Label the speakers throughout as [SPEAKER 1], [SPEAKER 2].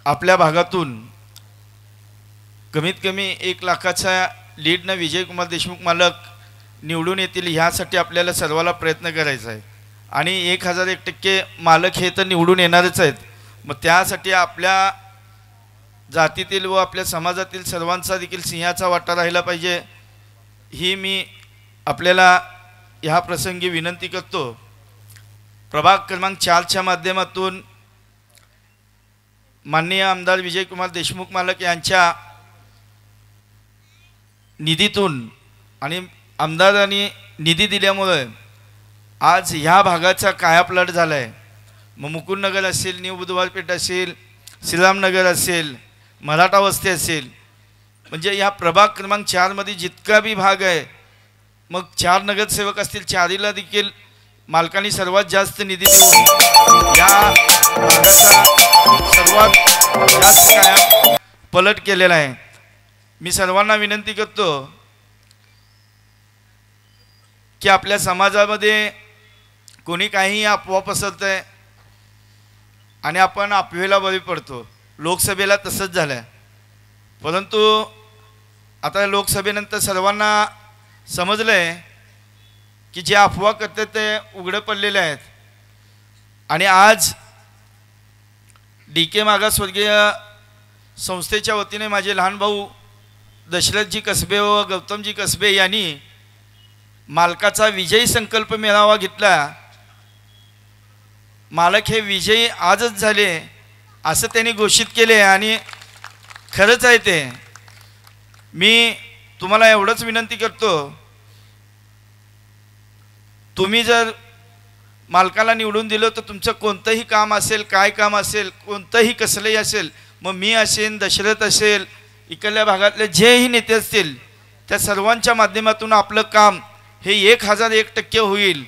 [SPEAKER 1] आपल्या भागातून कमीत कमी 1 लाखाच्या लीडनं विजयकुमार देशमुख मालक निवडून येतील ह्यासाठी आपल्याला सर्वाला प्रयत्न करायचा आहे आणि 1001% मालक हे तर निवडून येणारच आहेत। मग त्यासाठी आपल्या जातीतील व आपल्या समाजातील सर्वांचा देखील सिंहाचा वाटा राहिला पाहिजे ही मी आपल्याला ह्या प्रसंगी विनंती करतो। प्रभाग क्रमांक 4च्या माध्यमातून माननीय आमदार विजयकुमार देशमुख मालक यांच्या निधीतून आणि आमदारांनी निधी दिल्यामुळे आज ह्या भागाचा कायापालट झाला आहे। मग मुकुंदनगर असेल, न्यू बुधवारपेठ असेल, श्रीरामनगर असेल, मराठा वस्ती असेल, म्हणजे या प्रभाग क्रमांक 4मध्ये जितका बी भाग आहे, मग 4 नगरसेवक असतील, 4ला देखील मालकांनी सर्वात जास्त निधी देऊन या भागाचा सर्वात जास्त कायापालट केलेला आहे। मी सर्वांना विनंती करतो की आपल्या समाजामध्ये कोणी काही अफवा पसरतंय आणि आपण अफवेला बळी पडतो। लोकसभेला तसंच झालं, परंतु आता लोकसभेनंतर सर्वांना समजलं आहे की जे अफवा करतात ते उघडे पडलेले आहेत। आणि आज DK मागासवर्गीय संस्थेच्या वतीने माझे लहान भाऊ दशरथजी कसबे व गौतमजी कसबे यांनी मालकाचा विजयी संकल्प मेळावा घेतला। मालक हे विजयी आजच झाले असं त्यांनी घोषित केले आणि खरंच आहे ते। मी तुम्हाला एवढंच विनंती करतो, तुम्ही जर मालकाला निवडून दिलं तर तुमचं कोणतंही काम असेल, काय काम असेल, कोणतंही कसलंही असेल, मग मी असेल, दशरथ असेल, इकडल्या भागातले जेही नेते असतील, त्या सर्वांच्या माध्यमातून आपलं काम हे 1001% होईल।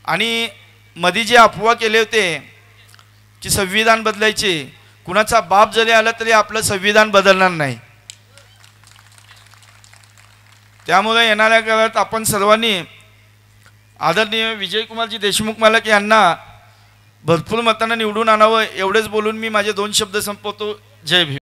[SPEAKER 1] आणि मध्ये जे अफवा केले होते की संविधान बदलायचे, कुणाचा बाप जरी आला तरी आपलं संविधान बदलणार नाही। त्यामुळे येणाऱ्या काळात आपण सर्वांनी आदरणीय विजयकुमारजी देशमुख मालक यांना भरपूर मतांना निवडून आणावं एवढेच बोलून मी माझे 2 शब्द संपवतो। जय भीम।